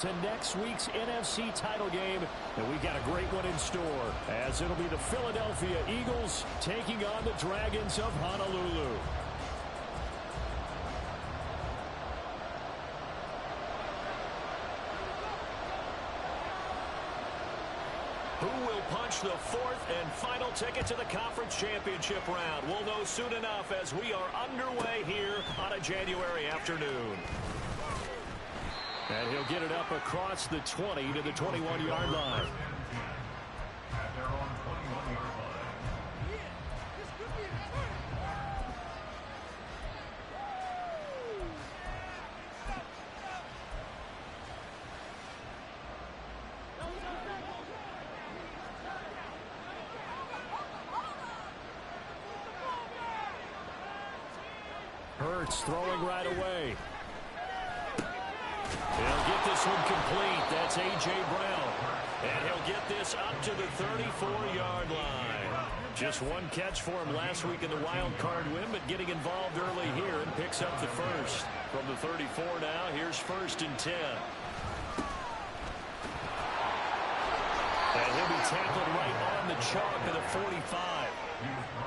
To next week's NFC title game, and we've got a great one in store, as it'll be the Philadelphia Eagles taking on the Dragons of Honolulu. Who will punch the fourth and final ticket to the conference championship round? We'll know soon enough as we are underway here on a January afternoon. And he'll get it up across the 20 to the 21-yard line. Hurts throwing right away. He'll get this one complete. That's A.J. Brown. And he'll get this up to the 34-yard line. Just one catch for him last week in the wild card win, but getting involved early here and picks up the first. From the 34 now, here's 1st and 10. And he'll be tackled right on the chalk of the 45.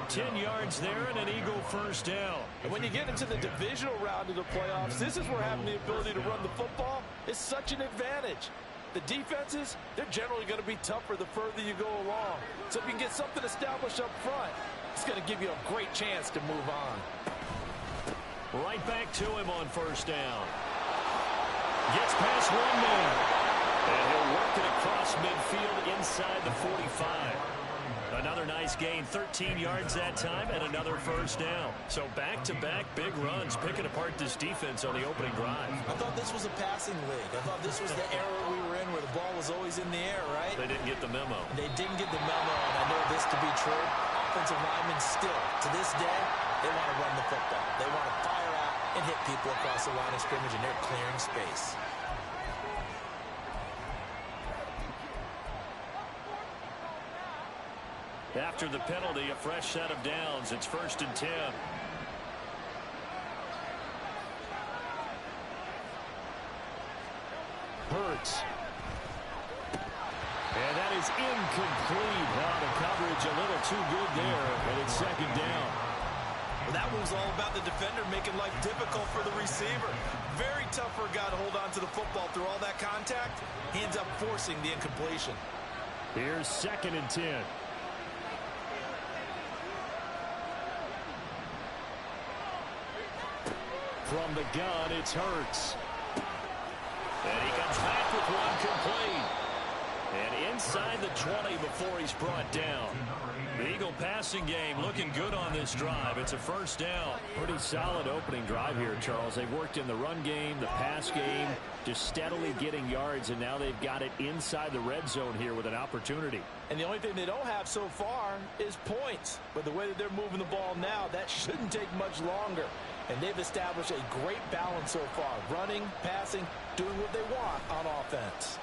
10 yards there and an Eagle first down. And when you get into the divisional round of the playoffs, this is where having the ability to run the football is such an advantage. The defenses, they're generally going to be tougher the further you go along. So if you can get something established up front, it's going to give you a great chance to move on. Right back to him on first down. Gets past one man. And he'll work it across midfield inside the 45. Another nice gain, 13 yards that time, and another first down. So back-to-back big runs, picking apart this defense on the opening drive. I thought this was a passing league. I thought this was the era we were in where the ball was always in the air, right? They didn't get the memo. They didn't get the memo, and I know this to be true. Offensive linemen still, to this day, they want to run the football. They want to fire out and hit people across the line of scrimmage, and they're clearing space. After the penalty, a fresh set of downs. It's 1st and 10. Hurts. And that is incomplete. Now the coverage a little too good there, and it's 2nd down. Well, that was all about the defender making life difficult for the receiver. Very tough for a guy to hold on to the football through all that contact. He ends up forcing the incompletion. Here's 2nd and 10. From the gun, it's Hurts. And he comes back with one complete. And inside the 20 before he's brought down. The Eagle passing game looking good on this drive. It's a first down. Pretty solid opening drive here, Charles. They've worked in the run game, the pass game, just steadily getting yards, and now they've got it inside the red zone here with an opportunity. And the only thing they don't have so far is points. But the way that they're moving the ball now, that shouldn't take much longer. And they've established a great balance so far. Running, passing, doing what they want on offense.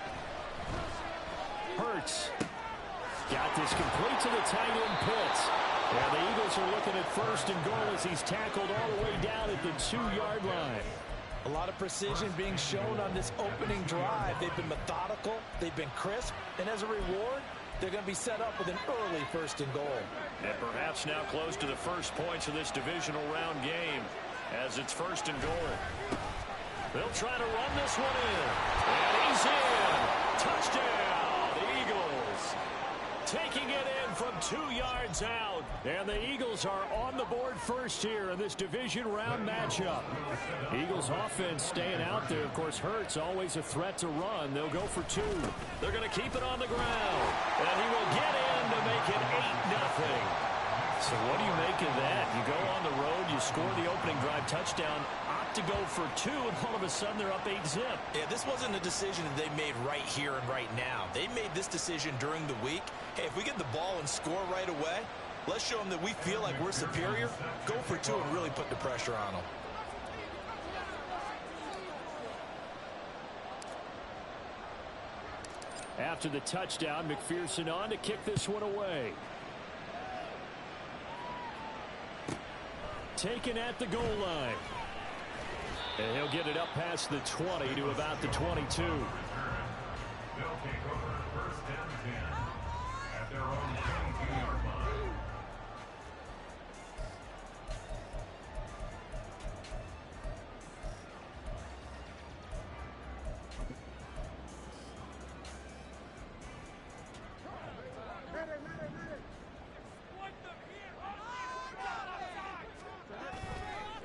Hurts. Got this complete to the tight end Pitts. And the Eagles are looking at 1st and goal as he's tackled all the way down at the 2-yard line. A lot of precision being shown on this opening drive. They've been methodical. They've been crisp. And as a reward, they're going to be set up with an early 1st and goal. And perhaps now close to the first points of this divisional round game as it's 1st and goal. They'll try to run this one in. And he's in. Touchdown, the Eagles. Taking it in from 2 yards out. And the Eagles are on the board first here in this division round matchup. Eagles offense staying out there. Of course, Hurts always a threat to run. They'll go for 2. They're going to keep it on the ground. And he will get in to make it 8-0. So what do you make of that? You go on the road, you score the opening drive touchdown, opt to go for 2, and all of a sudden they're up 8-zip. Yeah, this wasn't a decision that they made right here and right now. They made this decision during the week. Hey, if we get the ball and score right away, let's show them that we feel like we're superior. Go for 2 and really put the pressure on them. After the touchdown, McPherson on to kick this one away. Taken at the goal line. And he'll get it up past the 20 to about the 22.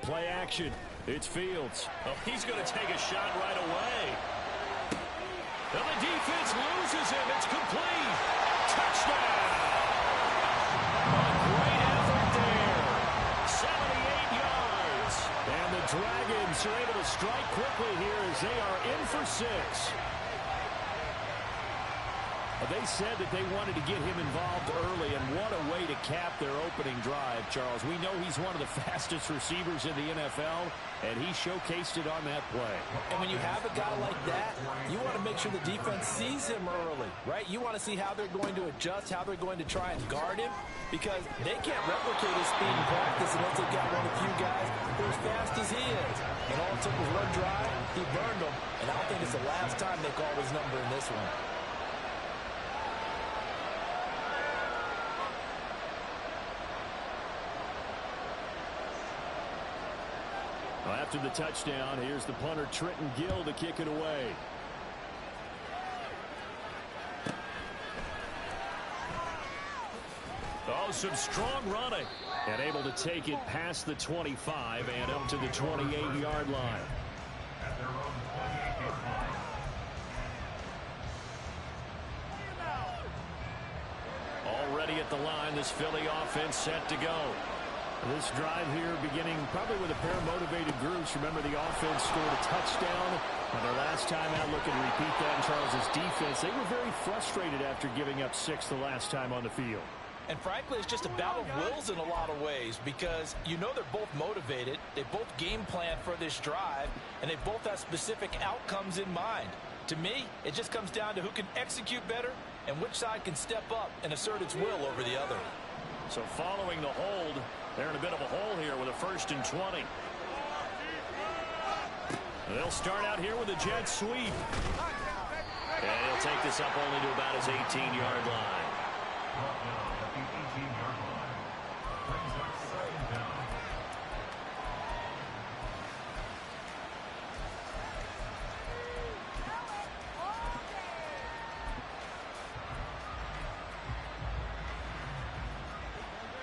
Play action. It's Fields. Oh, he's going to take a shot right away. And the defense loses him. It's complete. Touchdown. A great effort there. 78 yards. And the Dragons are able to strike quickly here as they are in for 6. They said that they wanted to get him involved early, and what a way to cap their opening drive, Charles. We know he's one of the fastest receivers in the NFL, and he showcased it on that play. And when you have a guy like that, you want to make sure the defense sees him early, right? You want to see how they're going to adjust, how they're going to try and guard him, because they can't replicate his speed in practice unless they've got one of the few guys who are as fast as he is. And all it took was one drive, he burned them, and I don't think it's the last time they call his number in this one. After the touchdown, here's the punter Trenton Gill to kick it away. Oh, some strong running. And able to take it past the 25 and up to the 28-yard line. Already at the line, this Philly offense set to go. This drive here beginning probably with a pair of motivated groups. Remember, the offense scored a touchdown on their last time out. Looking to repeat that in Charles's defense. They were very frustrated after giving up 6 the last time on the field. And frankly, it's just a battle of wills in a lot of ways, because you know they're both motivated. They both game plan for this drive, and they both have specific outcomes in mind. To me, it just comes down to who can execute better and which side can step up and assert its will over the other. So following the hold, they're in a bit of a hole here with a 1st and 20. They'll start out here with a jet sweep. And he'll take this up only to about his 18-yard line.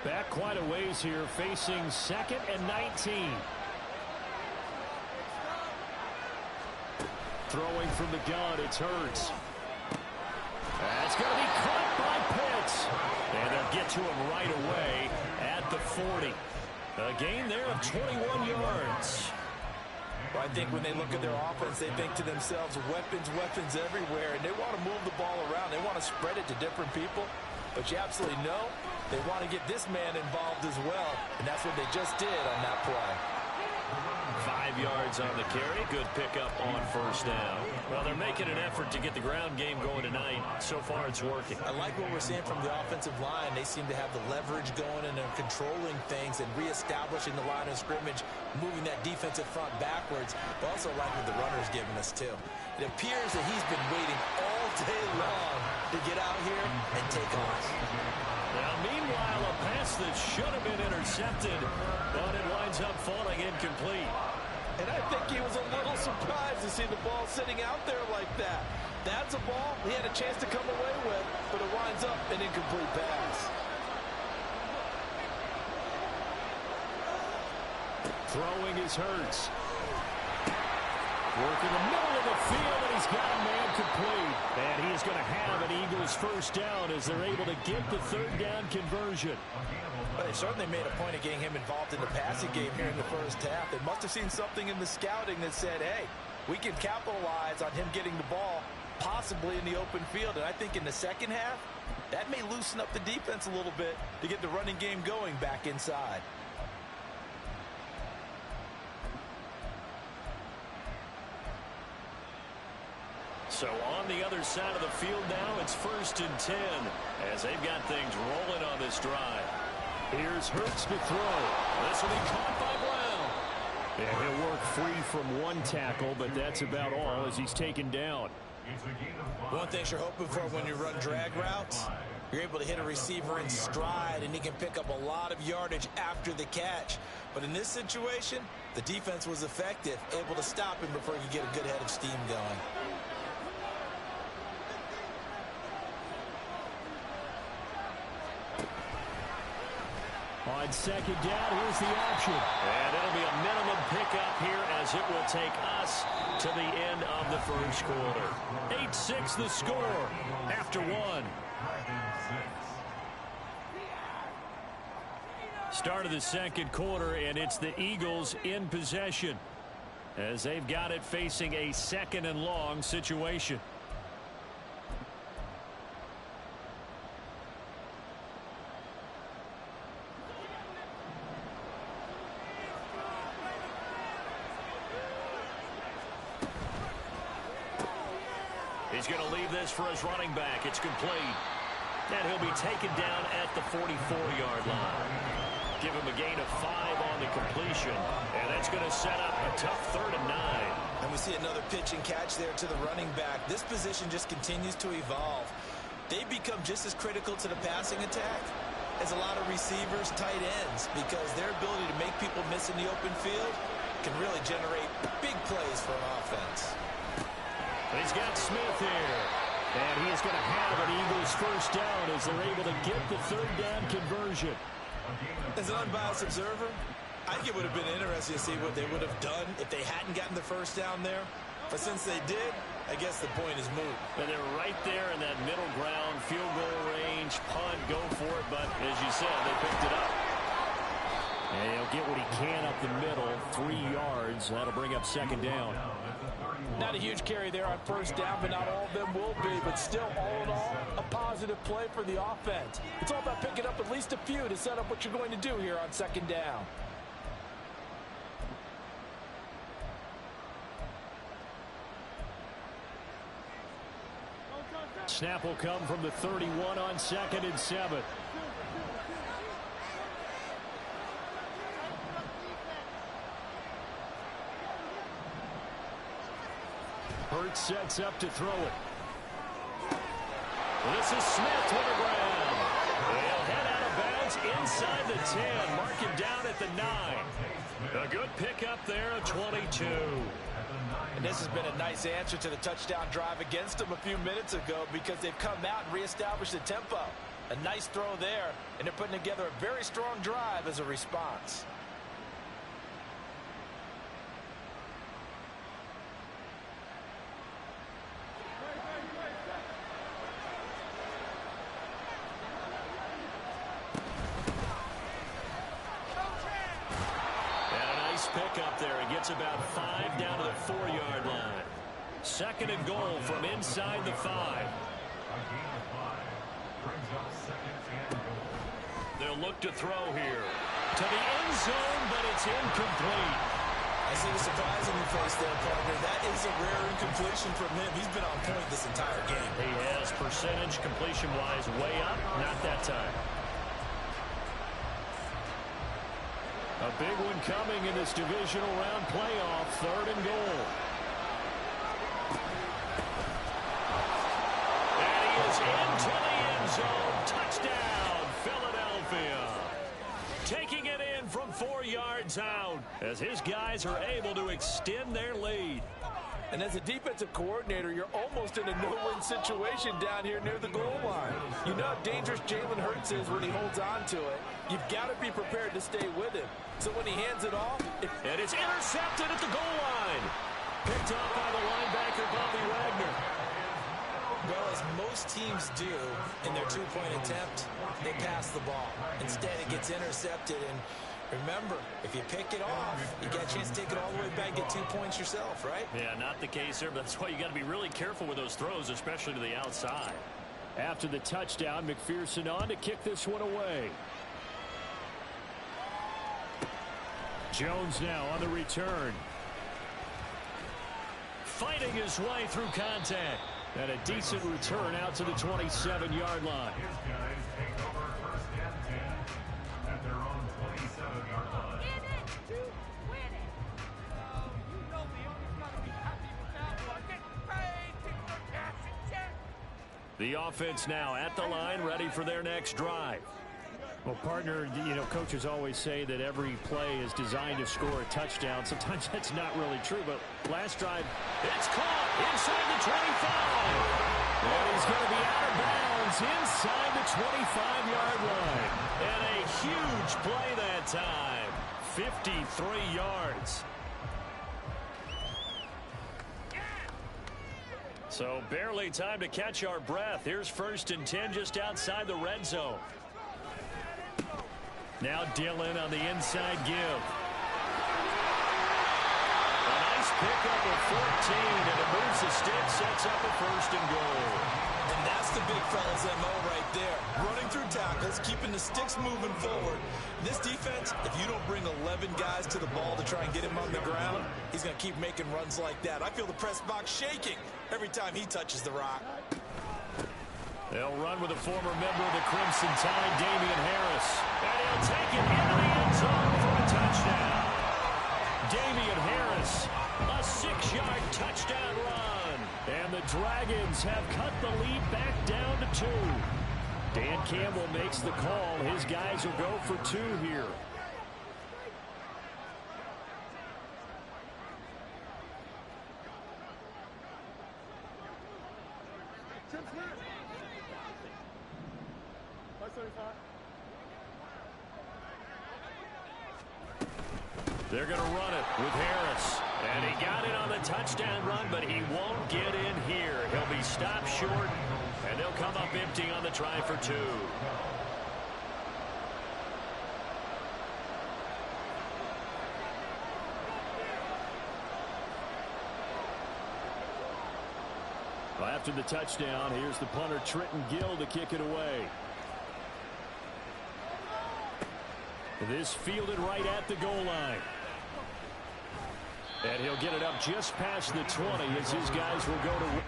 Back quite a ways here, facing 2nd and 19. Throwing from the gun, it's Hurts. That's going to be caught by Pitts. And they'll get to him right away at the 40. A gain there of 21 yards. Well, I think when they look at their offense, they think to themselves, weapons, weapons everywhere, and they want to move the ball around. They want to spread it to different people. But you absolutely know they want to get this man involved as well, and that's what they just did on that play. 5 yards on the carry. Good pickup on 1st down. Well, they're making an effort to get the ground game going tonight. So far, it's working. I like what we're seeing from the offensive line. They seem to have the leverage going, and they're controlling things and reestablishing the line of scrimmage, moving that defensive front backwards. But also like what the runner's giving us, too. It appears that he's been waiting all day long to get out here and take off. Now, meanwhile, a pass that should have been intercepted, but it winds up falling incomplete. And I think he was a little surprised to see the ball sitting out there like that. That's a ball he had a chance to come away with, but it winds up an incomplete pass. Throwing his Hurts. Working the middle of the field, and he's got a man complete. And he is going to have an Eagles 1st down as they're able to get the 3rd down conversion. But they certainly made a point of getting him involved in the passing game here in the 1st half. They must have seen something in the scouting that said, hey, we can capitalize on him getting the ball possibly in the open field. And I think in the 2nd half, that may loosen up the defense a little bit to get the running game going back inside. So on the other side of the field now, it's 1st and 10 as they've got things rolling on this drive. Here's Hurts to throw. This will be caught by Brown. Yeah, he'll work free from one tackle, but that's about all as he's taken down. One thing you're hoping for when you run drag routes, you're able to hit a receiver in stride, and he can pick up a lot of yardage after the catch. But in this situation, the defense was effective, able to stop him before he could get a good head of steam going. On second down, here's the option. And it'll be a minimum pickup here as it will take us to the end of the first quarter. 8-6 the score after one. Start of the second quarter, and it's the Eagles in possession as they've got it facing a second and long situation. He's going to leave this for his running back. It's complete. And he'll be taken down at the 44-yard line. Give him a gain of 5 on the completion. And that's going to set up a tough 3rd and 9. And we see another pitch and catch there to the running back. This position just continues to evolve. They become just as critical to the passing attack as a lot of receivers, tight ends, because their ability to make people miss in the open field can really generate big plays for an offense. He's got Smith here. And he is going to have an Eagles first down as they're able to get the 3rd down conversion. As an unbiased observer, I think it would have been interesting to see what they would have done if they hadn't gotten the first down there. But since they did, I guess the point is moot. And they're right there in that middle ground, field goal range, punt, go for it. But as you said, they picked it up. And he'll get what he can up the middle, 3 yards. That'll bring up second down. Not a huge carry there on first down, but not all of them will be. But still, all in all, a positive play for the offense. It's all about picking up at least a few to set up what you're going to do here on second down. Snap will come from the 31 on 2nd and 7. Hurts sets up to throw it. This is Smith to the ground. He'll head out of bounds inside the 10. Mark him down at the 9. A good pickup there of 22. And this has been a nice answer to the touchdown drive against them a few minutes ago because they've come out and reestablished the tempo. A nice throw there, and they're putting together a very strong drive as a response. Pickup there. He gets about 5 down to the 4-yard line. 2nd and goal from inside the 5. They'll look to throw here. To the end zone, but it's incomplete. I see the surprise in your face there, partner. That is a rare incompletion from him. He's been on point this entire game. He has percentage completion-wise way up. Not that time. A big one coming in this divisional round playoff. 3rd and goal. And he is into the end zone. Touchdown, Philadelphia. Taking it in from 4 yards out as his guys are able to extend their lead. And as a defensive coordinator, you're almost in a no-win situation down here near the goal line. You know how dangerous Jalen Hurts is when he holds on to it. You've got to be prepared to stay with him. So when he hands it off... And it's intercepted at the goal line. Picked off by the linebacker, Bobby Wagner. Well, as most teams do in their 2-point attempt, they pass the ball. Instead, it gets intercepted. And remember, if you pick it off, you get a chance to take it all the way back, get 2 points yourself, right? Yeah, not the case here, but that's why you got to be really careful with those throws, especially to the outside. After the touchdown, McPherson on to kick this one away. Jones now on the return. Fighting his way through contact. And a decent return out to the 27-yard line. The offense now at the line, ready for their next drive. Well, partner, coaches always say that every play is designed to score a touchdown. Sometimes that's not really true, but last drive, it's caught inside the 25. And he's going to be out of bounds inside the 25-yard line. And a huge play that time. 53 yards. So barely time to catch our breath. Here's 1st and 10 just outside the red zone. Now Dillon on the inside give. A nice pickup of 14, and it moves the stick, sets up a 1st and goal. And that's the big fella's MO right there. Running through tackles, keeping the sticks moving forward. This defense, if you don't bring 11 guys to the ball to try and get him on the ground, he's going to keep making runs like that. I feel the press box shaking every time he touches the rock. They'll run with a former member of the Crimson Tide, Damian Harris. And he'll take it into the end zone for a touchdown. Damian Harris, a 6-yard touchdown run. And the Dragons have cut the lead back down to 2. Dan Campbell makes the call. His guys will go for 2 here. They're going to run it with Harris. And he got it on the touchdown run, but he won't get in here. He'll be stopped short, and they'll come up empty on the try for 2. Well, after the touchdown, here's the punter, Trenton Gill, to kick it away. This fielded right at the goal line. And he'll get it up just past the 20 as his guys will go to...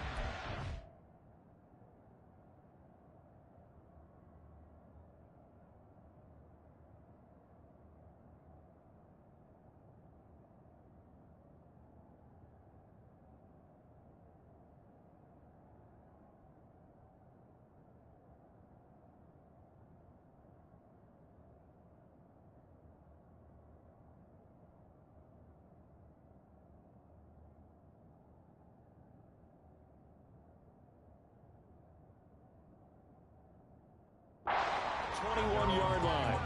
line.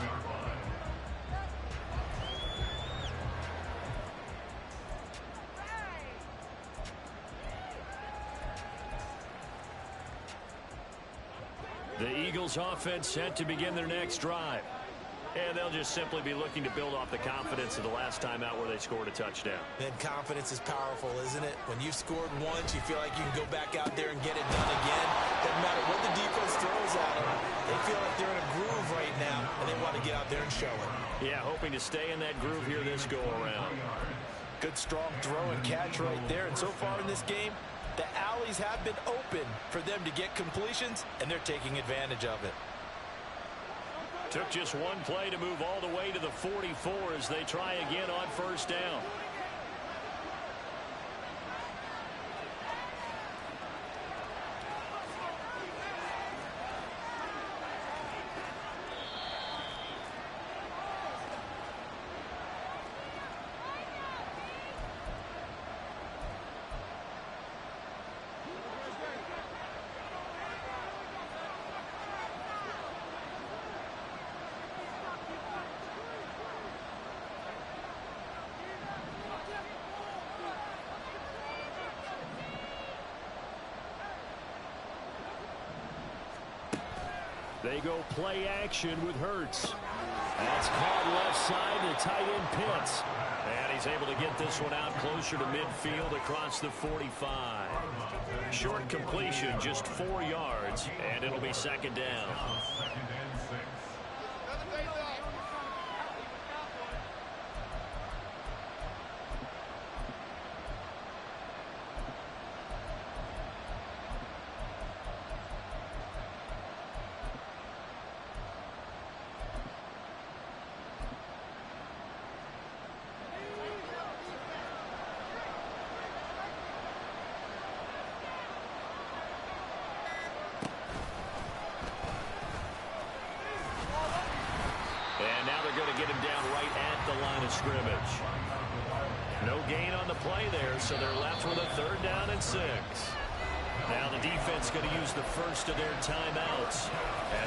The Eagles offense set to begin their next drive. And they'll just simply be looking to build off the confidence of the last time out where they scored a touchdown. And confidence is powerful, isn't it? When you've scored once, you feel like you can go back out there and get it done again. Doesn't matter what the defense throws at them. They feel like they're in a groove right now, and they want to get out there and show it. Yeah, hoping to stay in that groove here this go-around. Good, strong throw and catch right there. And so far in this game, the alleys have been open for them to get completions, and they're taking advantage of it. Took just one play to move all the way to the 44 as they try again on 1st down. They go play action with Hurts. That's caught left side to tight end Pitts. And he's able to get this one out closer to midfield across the 45. Short completion, just 4 yards, and it'll be 2nd down. of scrimmage. No gain on the play there, so they're left with a 3rd down and 6. Now the defense going to use the first of their timeouts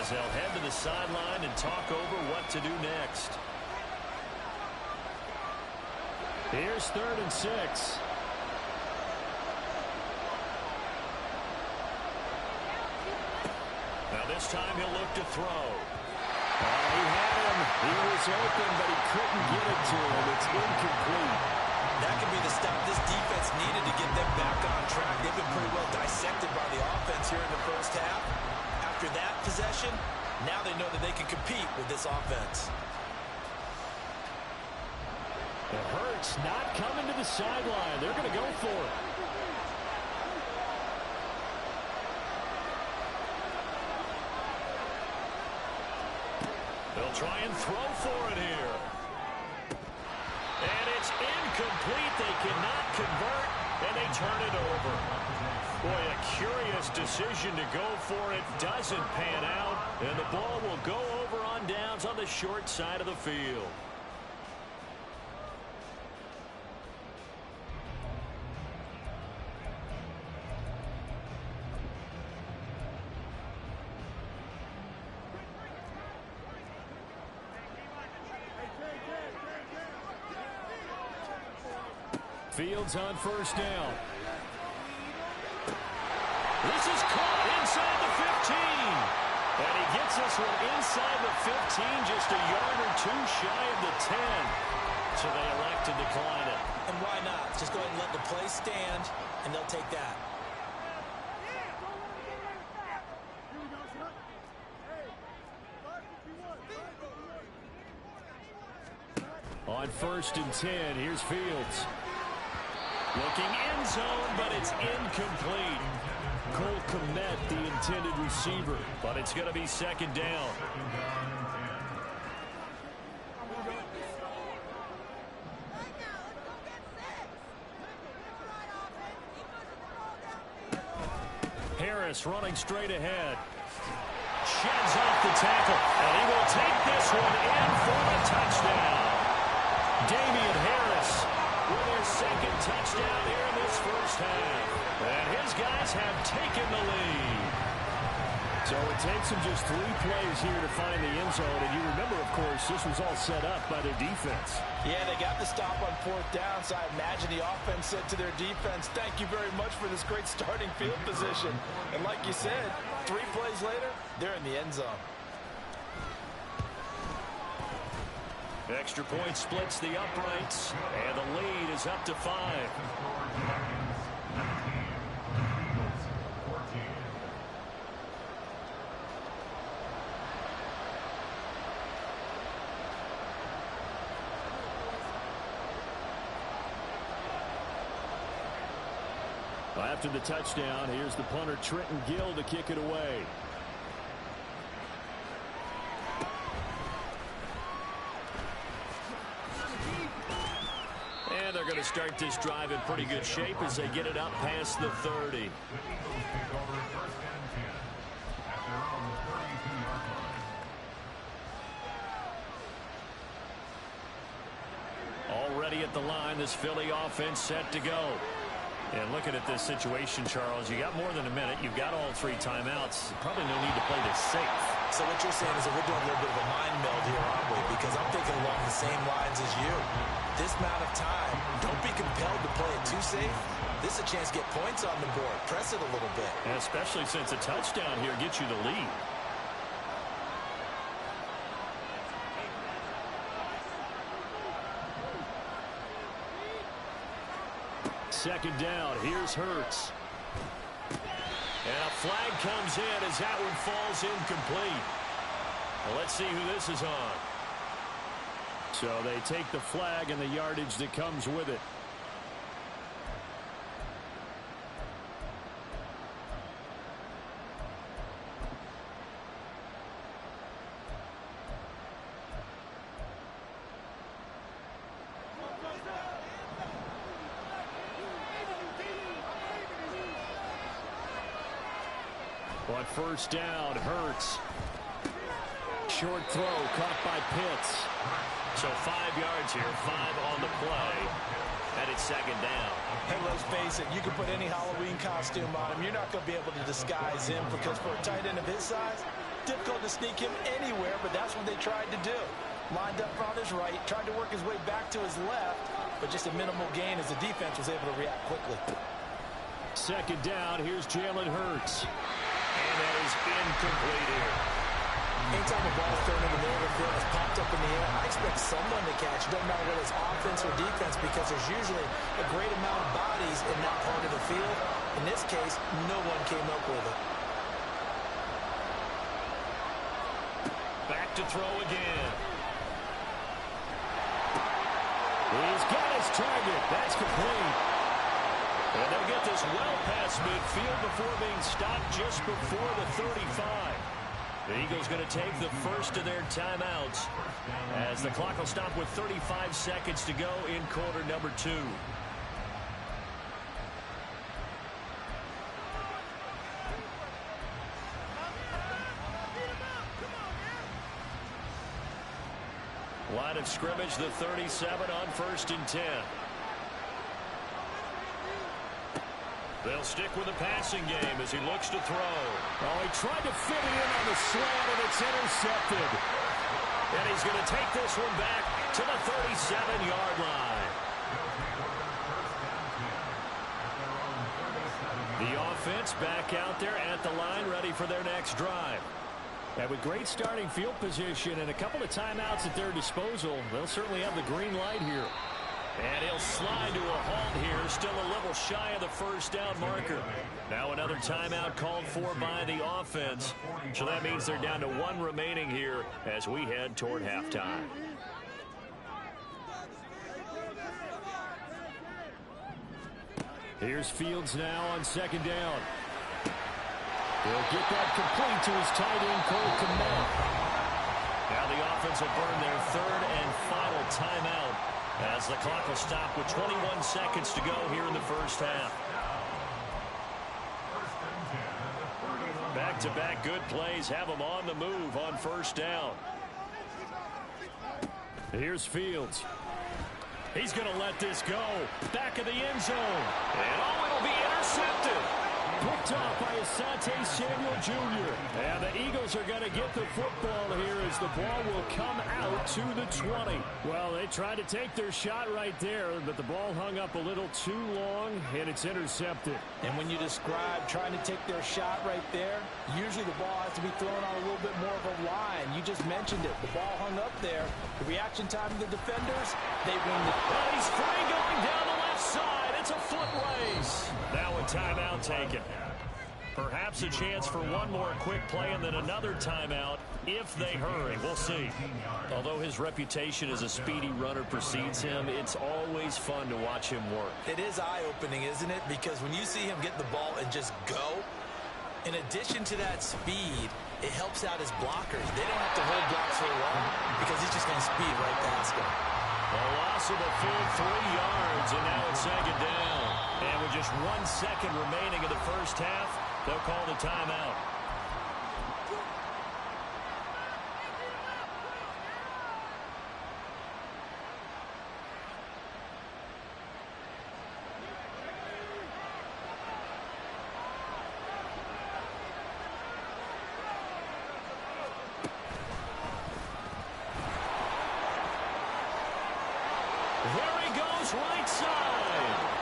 as they'll head to the sideline and talk over what to do next. Here's 3rd and 6. Now this time he'll look to throw. He had him. He was open, but he couldn't get it to him. It's incomplete. That could be the stop this defense needed to get them back on track. They've been pretty well dissected by the offense here in the first half. After that possession, now they know that they can compete with this offense. It hurts not coming to the sideline. They're going to go for it. They'll try and throw for it here. And it's incomplete. They cannot convert, and they turn it over. Boy, a curious decision to go for it. Doesn't pan out, and the ball will go over on downs on the short side of the field. Fields on 1st down. This is caught inside the 15. And he gets this one inside the 15, just a yard or 2 shy of the 10. So they elect to decline it. And why not? Just go ahead and let the play stand, and they'll take that. On 1st and 10, here's Fields. Looking end zone, but it's incomplete. Cole Kmet, the intended receiver. But it's going to be 2nd down. Harris running straight ahead. Sheds off the tackle, and he will take this one in for a touchdown. Damian Harris with his 2nd touchdown here in this first half. And his guys have taken the lead. So it takes them just 3 plays here to find the end zone. And you remember, of course, this was all set up by their defense. Yeah, they got the stop on 4th down, so I imagine the offense said to their defense, thank you very much for this great starting field position. And like you said, 3 plays later, they're in the end zone. Extra point splits the uprights, and the lead is up to 5. After the touchdown, here's the punter Trenton Gill to kick it away. And they're going to start this drive in pretty good shape as they get it up past the 30. Already at the line, this Philly offense set to go. And looking at this situation, Charles, you got more than a minute. You've got all 3 timeouts. Probably no need to play this safe. So what you're saying is that we're doing a little bit of a mind meld here, aren't we? Because I'm thinking along the same lines as you. This amount of time, don't be compelled to play it too safe. This is a chance to get points on the board. Press it a little bit. And especially since a touchdown here gets you the lead. Second down. Here's Hurts. And a flag comes in as that one falls incomplete. Well, let's see who this is on. So they take the flag and the yardage that comes with it. On 1st down, Hurts. Short throw caught by Pitts. So 5 yards here, 5 on the play, and it's second down. Hey, let's face it, you can put any Halloween costume on him. You're not going to be able to disguise him because for a tight end of his size, difficult to sneak him anywhere, but that's what they tried to do. Lined up on his right, tried to work his way back to his left, but just a minimal gain as the defense was able to react quickly. Second down, here's Jalen Hurts. And that is incomplete here. Anytime a ball's thrown in the middle of the field, it's popped up in the air, I expect someone to catch. Doesn't matter whether it's offense or defense because there's usually a great amount of bodies in that part of the field. In this case, no one came up with it. Back to throw again. He's got his target. That's complete. And they'll get this well past midfield before being stopped just before the 35. The Eagles going to take the first of their timeouts as the clock will stop with 35 seconds to go in quarter number 2. Line of scrimmage, the 37 on 1st and 10. They'll stick with the passing game as he looks to throw. Oh, he tried to fit it in on the slant, and it's intercepted. And he's going to take this one back to the 37-yard line. The offense back out there at the line, ready for their next drive. And with great starting field position and a couple of timeouts at their disposal, they'll certainly have the green light here. And he'll slide to a halt here, still a little shy of the first down marker. Now another timeout called for by the offense. So that means they're down to 1 remaining here as we head toward halftime. Here's Fields now on second down. He'll get that complete to his tight end, Cole Kmet. Now the offense will burn their 3rd and final timeout as the clock will stop with 21 seconds to go here in the first half. Back-to-back good plays have them on the move on first down. Here's Fields. He's going to let this go. Back of the end zone. And oh, it'll be intercepted. Picked off by Asante Samuel Jr. And the Eagles are going to get the football here as the ball will come out to the 20. Well, they tried to take their shot right there, but the ball hung up a little too long, and it's intercepted. And when you describe trying to take their shot right there, usually the ball has to be thrown on a little bit more of a line. You just mentioned it. The ball hung up there. The reaction time of the defenders, they win the... Well, he's free going down the left side. It's a foot race. Now a timeout taken. Perhaps a chance for one more quick play and then another timeout if they hurry. We'll see. Although his reputation as a speedy runner precedes him, it's always fun to watch him work. It is eye-opening, isn't it? Because when you see him get the ball and just go, in addition to that speed, it helps out his blockers. They don't have to hold blocks for long because he's just going to speed right past them. A loss of a full 3 yards, and now it's second down. And with just 1 second remaining in the first half, they'll call the timeout. There he goes, right side.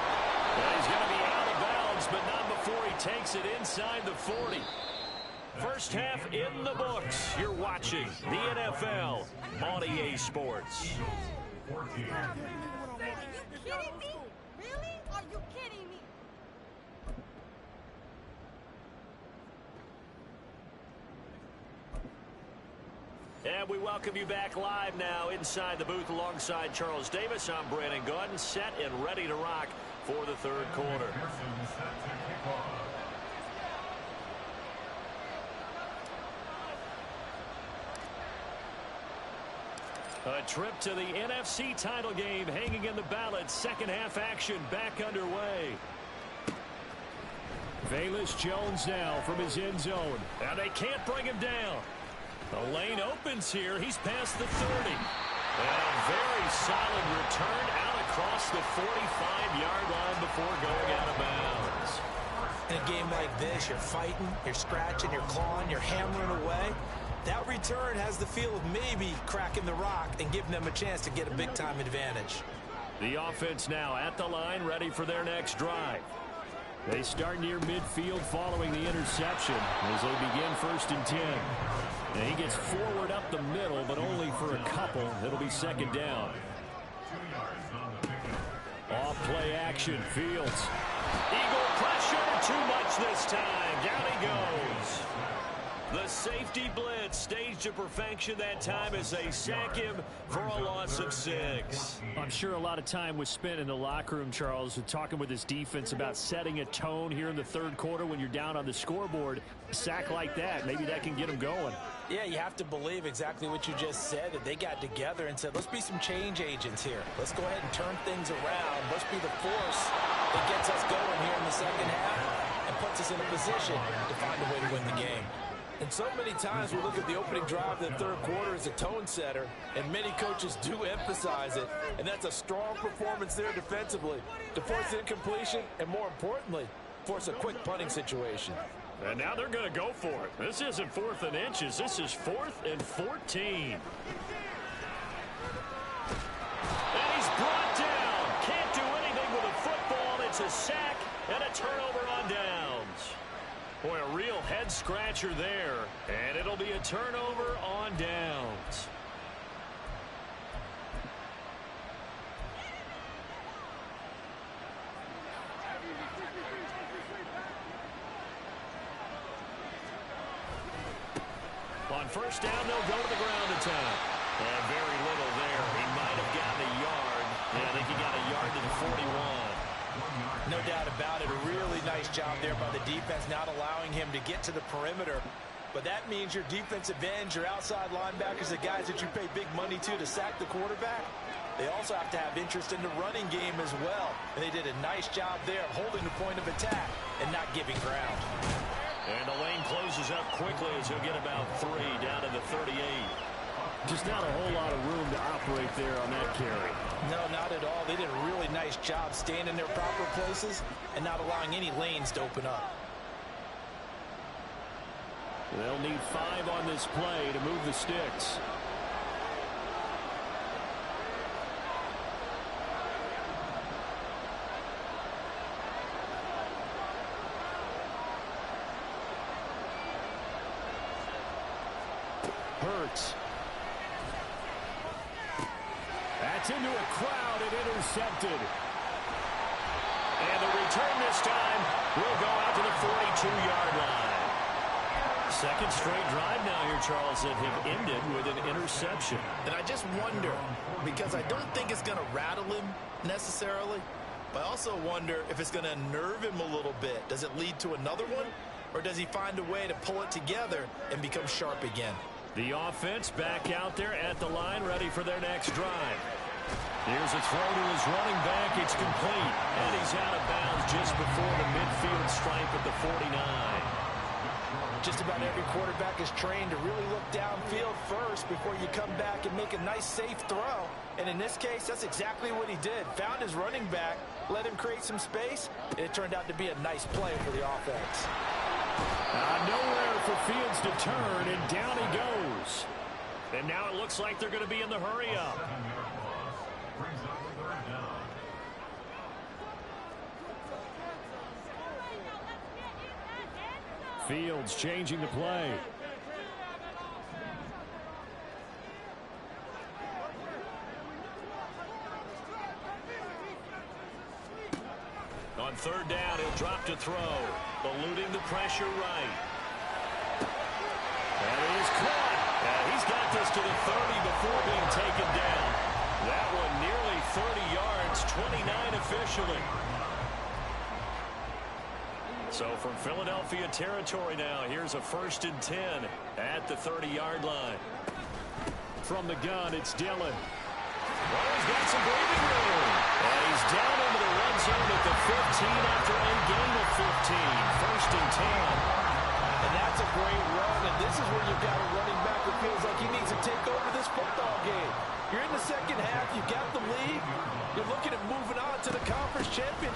Well, he's going to be out of bounds, but not before he takes it inside the 40. First half in the books. You're watching the NFL on EA Sports. Are you kidding me? Really? Are you kidding me? And we welcome you back live now inside the booth alongside Charles Davis. I'm Brandon Gordon, set and ready to rock for the third quarter. A trip to the NFC title game hanging in the balance. Second half action back underway. Velus Jones now from his end zone. Now they can't bring him down. The lane opens here. He's past the 30. And a very solid return out across the 45-yard line before going out of bounds. In a game like this, you're fighting, you're scratching, you're clawing, you're hammering away. That return has the feel of maybe cracking the rock and giving them a chance to get a big-time advantage. The offense now at the line, ready for their next drive. They start near midfield following the interception as they begin 1st and 10. And he gets forward up the middle, but only for a couple. It'll be 2nd down. Off play action, Fields. Eagle pressure, too much this time. Down he goes. The safety blitz staged to perfection that time as they sack him for a loss of 6. I'm sure a lot of time was spent in the locker room, Charles, talking with his defense about setting a tone here in the 3rd quarter when you're down on the scoreboard. A sack like that, maybe that can get them going. Yeah, you have to believe exactly what you just said, that they got together and said, let's be some change agents here. Let's go ahead and turn things around. Let's be the force that gets us going here in the 2nd half and puts us in a position to find a way to win the game. And so many times we look at the opening drive of the 3rd quarter as a tone setter, and many coaches do emphasize it, and that's a strong performance there defensively to force incompletion and, more importantly, force a quick punting situation. And now they're going to go for it. This isn't 4th and inches. This is 4th and 14. And he's brought down. Can't do anything with a football. It's a sack and a turnover on downs. Boy, a real head-scratcher there. And it'll be a turnover on downs. On 1st down, they'll go to the ground attack. And very little there. He might have gotten a yard. Yeah, I think he got a yard to the 41. No doubt about it. A really nice job there by the defense, not allowing him to get to the perimeter. But that means your defensive ends, your outside linebackers, the guys that you pay big money to sack the quarterback, they also have to have interest in the running game as well. And they did a nice job there holding the point of attack and not giving ground. And the lane closes up quickly as he'll get about 3 down to the 38. Just not a whole lot of room to operate there on that carry. No, not at all. They did a really nice job staying in their proper places and not allowing any lanes to open up. They'll need 5 on this play to move the sticks. Hurts. That's into a crowd and intercepted. And the return this time will go out to the 42-yard line. 2nd straight drive now here, Charles, that have ended with an interception. And I just wonder, because I don't think it's going to rattle him necessarily, but I also wonder if it's going to unnerve him a little bit. Does it lead to another one, or does he find a way to pull it together and become sharp again? The offense back out there at the line, ready for their next drive. Here's a throw to his running back. It's complete. And he's out of bounds just before the midfield stripe at the 49. Just about every quarterback is trained to really look downfield first before you come back and make a nice, safe throw. And in this case, that's exactly what he did. Found his running back, let him create some space, and it turned out to be a nice play for the offense. Nowhere for Fields to turn, and down he goes. And now it looks like they're going to be in the hurry-up. Fields changing the play. On 3rd down, he'll drop to throw. Eluding the pressure right. And it is caught. And he's got this to the 30 before being taken down. That one nearly 30 yards, 29 officially. So from Philadelphia territory now, here's a 1st and 10 at the 30-yard line. From the gun, it's Dillon. Well, he's got some breathing room. And he's down into the red zone at the 15 after a gain of 15. 1st and 10. And that's a great run, and this is where you've got a running back with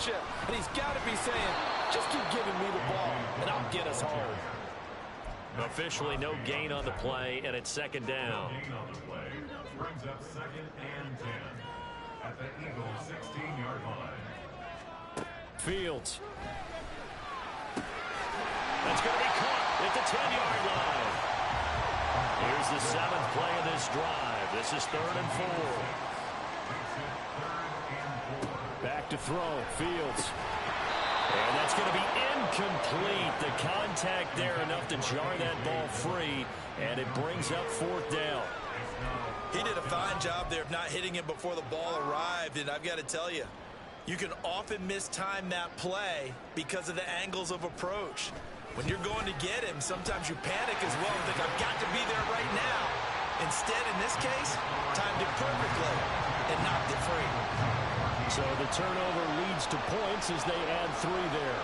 championship. And he's got to be saying, just keep giving me the ball, and I'll get us home. Officially no gain on the play, and it's second down. Gain on the play brings up 2nd and 10 at the Eagles' 16-yard line. Fields. That's going to be caught at the 10-yard line. Here's the 7th play of this drive. This is 3rd and 4. Back to throw. Fields. And that's going to be incomplete. The contact there enough to jar that ball free, and it brings up 4th down. He did a fine job there of not hitting it before the ball arrived, and I've got to tell you, you can often mistime that play because of the angles of approach. When you're going to get him, sometimes you panic as well and think, I've got to be there right now. Instead, in this case, timed it perfectly and knocked it free. So the turnover leads to points as they add 3 there.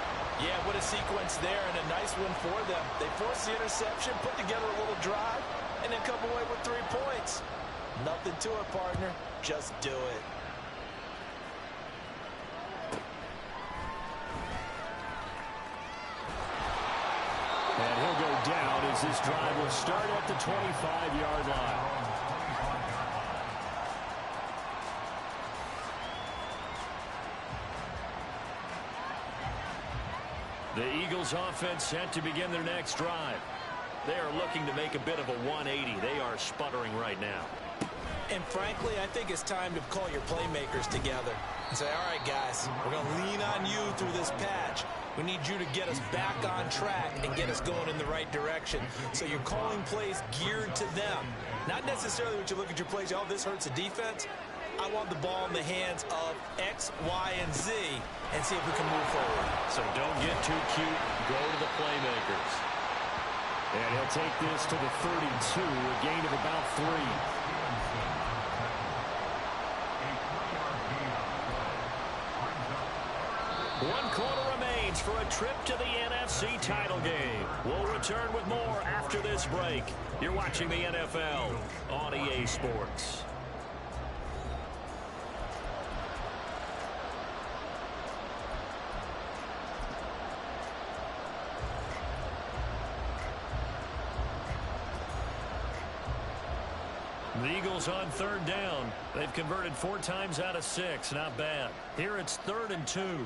Yeah, what a sequence there, and a nice one for them. They forced the interception, put together a little drive, and then come away with 3 points. Nothing to it, partner. Just do it. And he'll go down as this drive will start at the 25-yard line. The Eagles offense set to begin their next drive. They are looking to make a bit of a 180. They are sputtering right now. And frankly, I think it's time to call your playmakers together and say, all right, guys, we're going to lean on you through this patch. We need you to get us back on track and get us going in the right direction. So you're calling plays geared to them. Not necessarily when you look at your plays, oh, this hurts the defense. I want the ball in the hands of X, Y, and Z and see if we can move forward. So don't get too cute. Go to the playmakers. And he'll take this to the 32, a gain of about 3. One quarter remains for a trip to the NFC title game. We'll return with more after this break. You're watching the NFL on EA Sports. The Eagles on 3rd down. They've converted 4 times out of 6. Not bad. Here it's 3rd and 2. Here's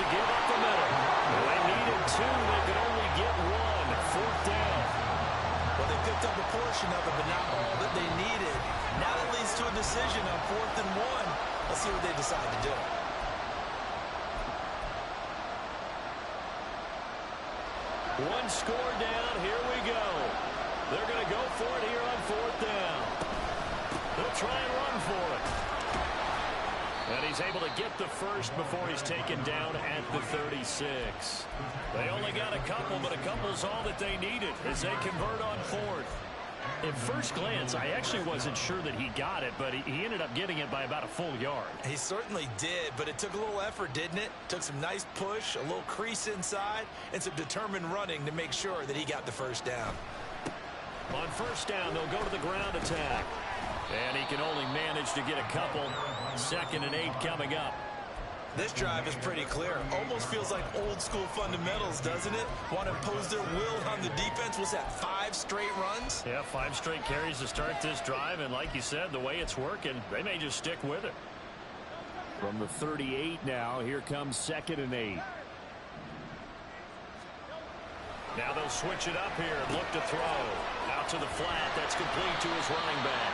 a give up the middle. They needed 2. They could only get 1. 4th down. Well, they picked up a portion of it, but not all that they needed. Now that leads to a decision on 4th and 1. Let's see what they decide to do. One score down. Here we go. They're going to go for it here on 4th down. They'll try and run for it. And he's able to get the first before he's taken down at the 36. They only got a couple, but a couple's all that they needed as they convert on 4th. At first glance, I actually wasn't sure that he got it, but he ended up getting it by about a full yard. He certainly did, but it took a little effort, didn't it? Took some nice push, a little crease inside, and some determined running to make sure that he got the first down. On 1st down, they'll go to the ground attack. And he can only manage to get a couple. 2nd and 8 coming up. This drive is pretty clear. Almost feels like old school fundamentals, doesn't it? Want to impose their will on the defense. Was that 5 straight runs? Yeah, 5 straight carries to start this drive. And like you said, the way it's working, they may just stick with it. From the 38 now, here comes 2nd and 8. Now they'll switch it up here and look to throw. Out to the flat. That's complete to his running back.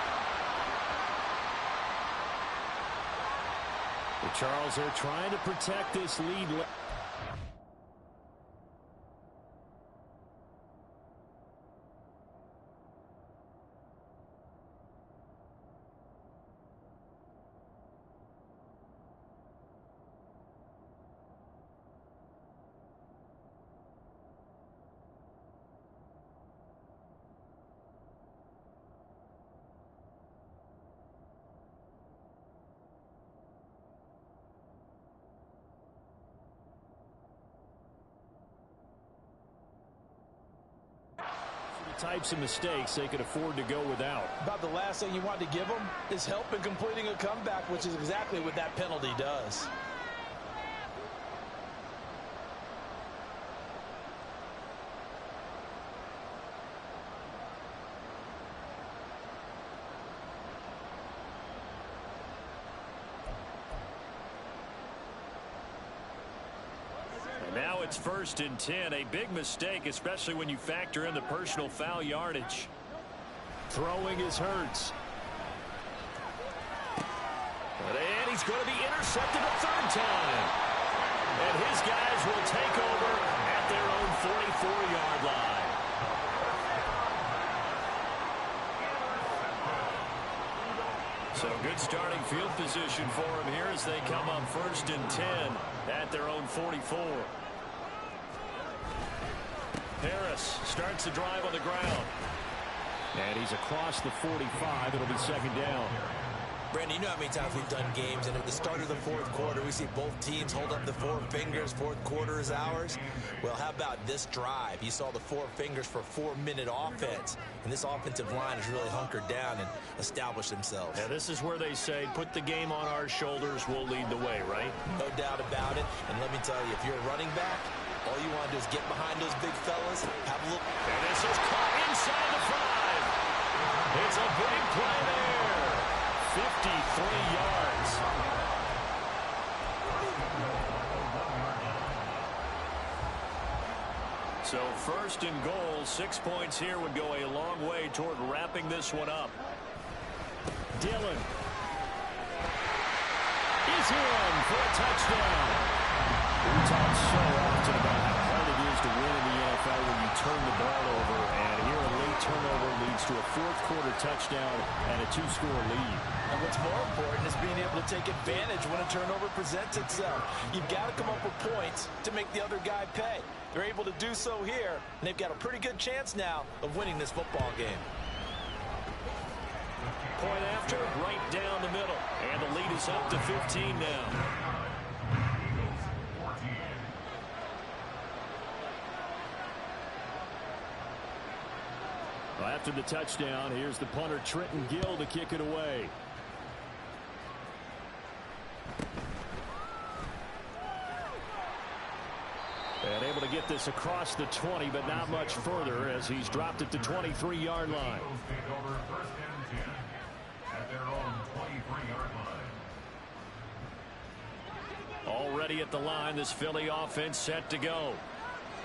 The Charles are trying to protect this lead. Types of mistakes they could afford to go without. About the last thing you want to give them is help in completing a comeback, which is exactly what that penalty does. Now it's 1st and 10. A big mistake, especially when you factor in the personal foul yardage. Throwing is Hurts. And he's going to be intercepted a 3rd time. And his guys will take over at their own 44-yard line. So good starting field position for him here as they come up 1st and 10 at their own 44. Harris starts the drive on the ground. And he's across the 45. It'll be 2nd down. Brandon, you know how many times we've done games, and at the start of the 4th quarter, we see both teams hold up the 4 fingers. 4th quarter is ours. Well, how about this drive? You saw the 4 fingers for 4-minute offense, and this offensive line has really hunkered down and established themselves. Yeah, this is where they say, put the game on our shoulders, we'll lead the way, right? No doubt about it. And let me tell you, if you're a running back, all you want to do is get behind those big fellas, have a look. And this is caught inside the 5. It's a big play there. 53 yards. So 1st and goal, 6 points here would go a long way toward wrapping this one up. Dillon is in for a touchdown. We talk so often about how hard it is to win in the NFL when you turn the ball over, and here a late turnover leads to a 4th quarter touchdown and a 2-score lead. And what's more important is being able to take advantage when a turnover presents itself. You've got to come up with points to make the other guy pay. They're able to do so here, and they've got a pretty good chance now of winning this football game. Point after, right down the middle. And the lead is up to 15 now. After the touchdown, here's the punter Trenton Gill to kick it away. And able to get this across the 20, but not much further as he's dropped it to 23-yard line. Already at the line, this Philly offense set to go.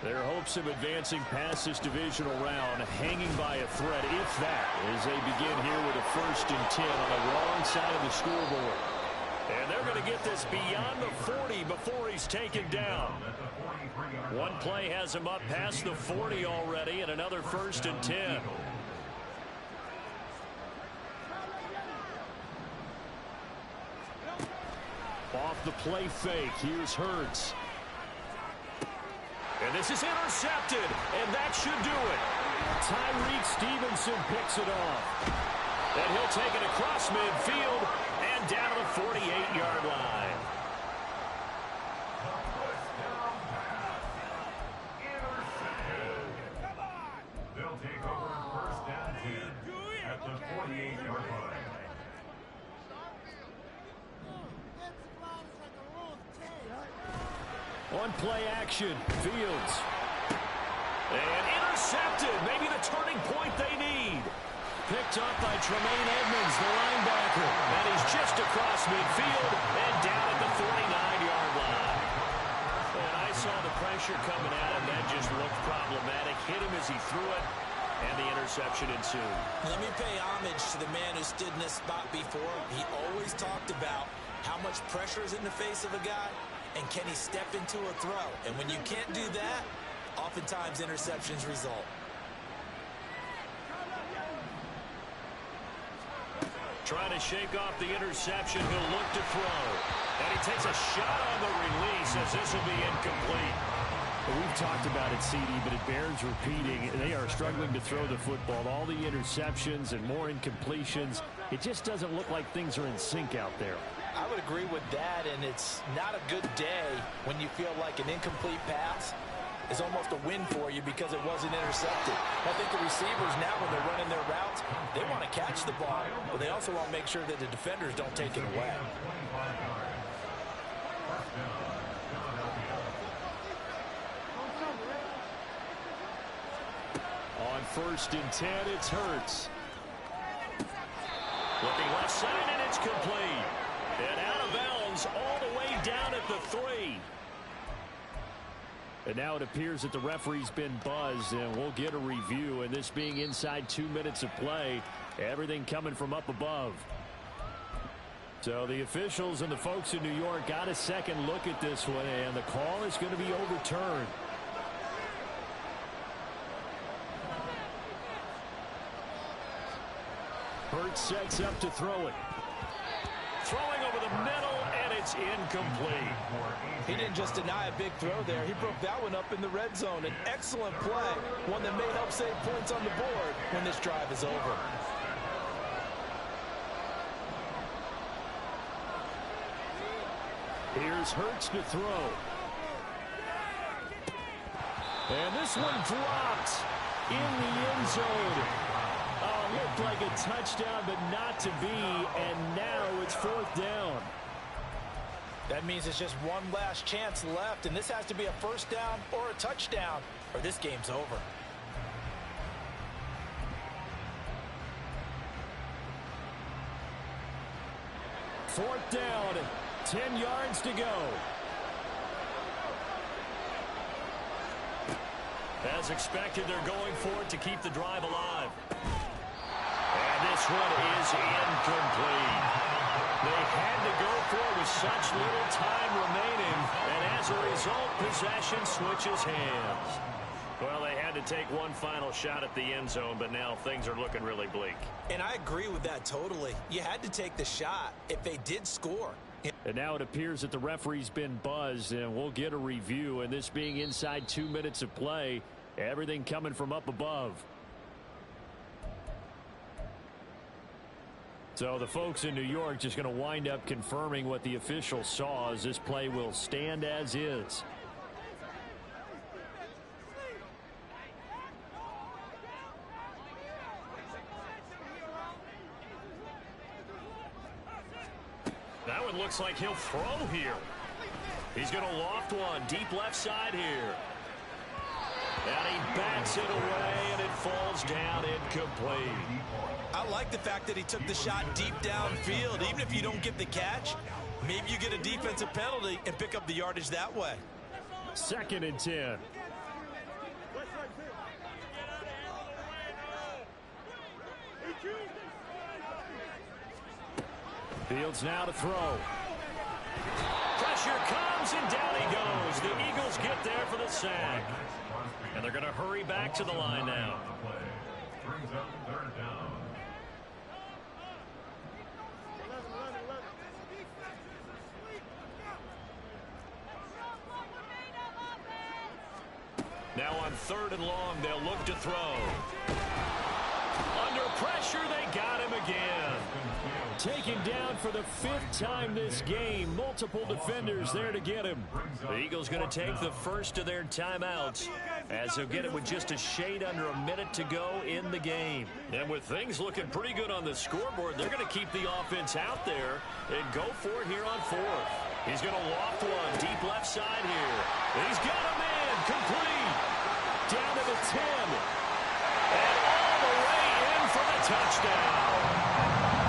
Their hopes of advancing past this divisional round hanging by a thread, if that, as they begin here with a 1st and 10 on the wrong side of the scoreboard. And they're going to get this beyond the 40 before he's taken down. One play has him up past the 40 already, and another 1st and 10. Off the play fake, here's Hurts. And this is intercepted, and that should do it. Tyreek Stevenson picks it off. And he'll take it across midfield and down to the 48-yard line. They'll take over 1st and 10 at the 48-yard line. On play action, Fields. And intercepted. Maybe the turning point they need. Picked up by Tremaine Edmonds, the linebacker. And he's just across midfield and down at the 49-yard line. And I saw the pressure coming at him. That just looked problematic. Hit him as he threw it, and the interception ensued. Let me pay homage to the man who stood in this spot before. He always talked about how much pressure is in the face of a guy. And can he step into a throw? And when you can't do that, oftentimes interceptions result. Trying to shake off the interception. He'll look to throw. And he takes a shot on the release as this will be incomplete. Well, we've talked about it, CD, but it bears repeating. They are struggling to throw the football. All the interceptions and more incompletions. It just doesn't look like things are in sync out there. I would agree with that, and it's not a good day when you feel like an incomplete pass is almost a win for you because it wasn't intercepted. I think the receivers now, when they're running their routes, they want to catch the ball, but they also want to make sure that the defenders don't take it away. On 1st and 10, it's Hurts. Looking left side, and it's complete. And out of bounds all the way down at the 3. And now it appears that the referee's been buzzed, and we'll get a review. And this being inside 2 minutes of play, everything coming from up above. So the officials and the folks in New York got a second look at this one, and the call is going to be overturned. Hurts sets up to throw it. Throwing over the middle, and it's incomplete. He didn't just deny a big throw there. He broke that one up in the red zone. An excellent play, one that may help save points on the board when this drive is over. Here's Hurts to throw. And this one dropped in the end zone. Oh, looked like a touchdown, but not to be, and now it's 4th down. That means it's just one last chance left, and this has to be a first down or a touchdown, or this game's over. Fourth down, 10 yards to go. As expected, they're going for it to keep the drive alive. And this one is incomplete. They had to go for it with such little time remaining, and as a result, possession switches hands. Well, they had to take one final shot at the end zone, but now things are looking really bleak. And I agree with that totally. You had to take the shot if they did score. And now it appears that the referee's been buzzed, and we'll get a review. And this being inside 2 minutes of play, everything coming from up above. So the folks in New York just going to wind up confirming what the official saw, as this play will stand as is. That one looks like he'll throw here. He's going to loft one deep left side here. And he bats it away, and it falls down incomplete. I like the fact that he took the shot deep downfield. Even if you don't get the catch, maybe you get a defensive penalty and pick up the yardage that way. 2nd and 10. Fields now to throw. Pressure comes, and down he goes. The Eagles get there for the sack. And they're going to hurry back to the line now. Brings up 3rd down. Now on 3rd and long, they'll look to throw. Under pressure, they got him again. Taken down for the 5th time this game. Multiple defenders there to get him. The Eagles going to take the first of their timeouts, as they'll get it with just a shade under a minute to go in the game. And with things looking pretty good on the scoreboard, they're going to keep the offense out there and go for it here on 4th. He's going to loft one deep left side here. He's got a man complete. Down to the 10. And all the way in for the touchdown.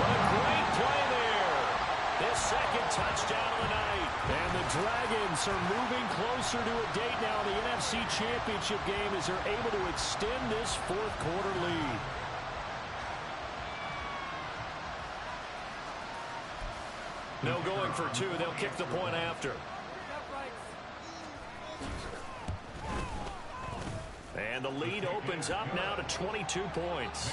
A great play there. His 2nd touchdown of the night. And the Dragons are moving closer to a date now in the NFC Championship game, as they're able to extend this 4th quarter lead. No going for 2. They'll kick the point after. And the lead opens up now to 22 points.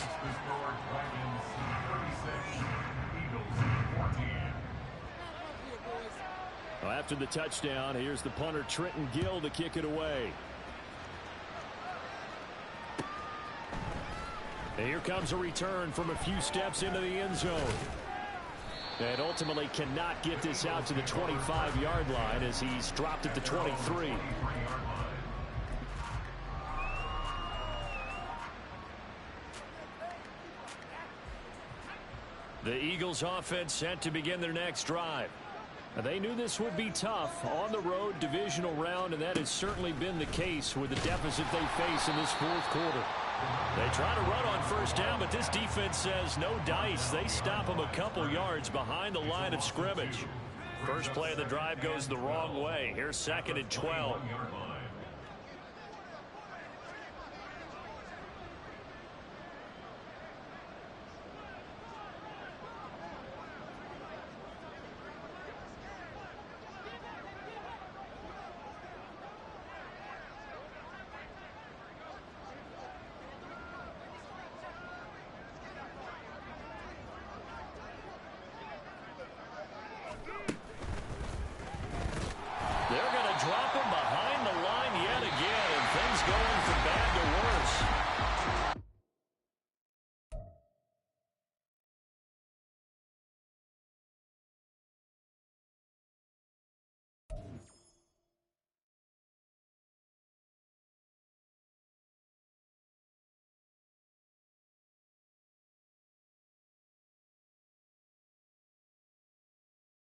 Well, after the touchdown, here's the punter Trenton Gill to kick it away. And here comes a return from a few steps into the end zone. And ultimately cannot get this out to the 25-yard line, as he's dropped at the 23. The Eagles offense set to begin their next drive. They knew this would be tough on the road divisional round, and that has certainly been the case with the deficit they face in this fourth quarter. They try to run on first down, but this defense says no dice. They stop them a couple yards behind the line of scrimmage. First play of the drive goes the wrong way. Here's 2nd and 12.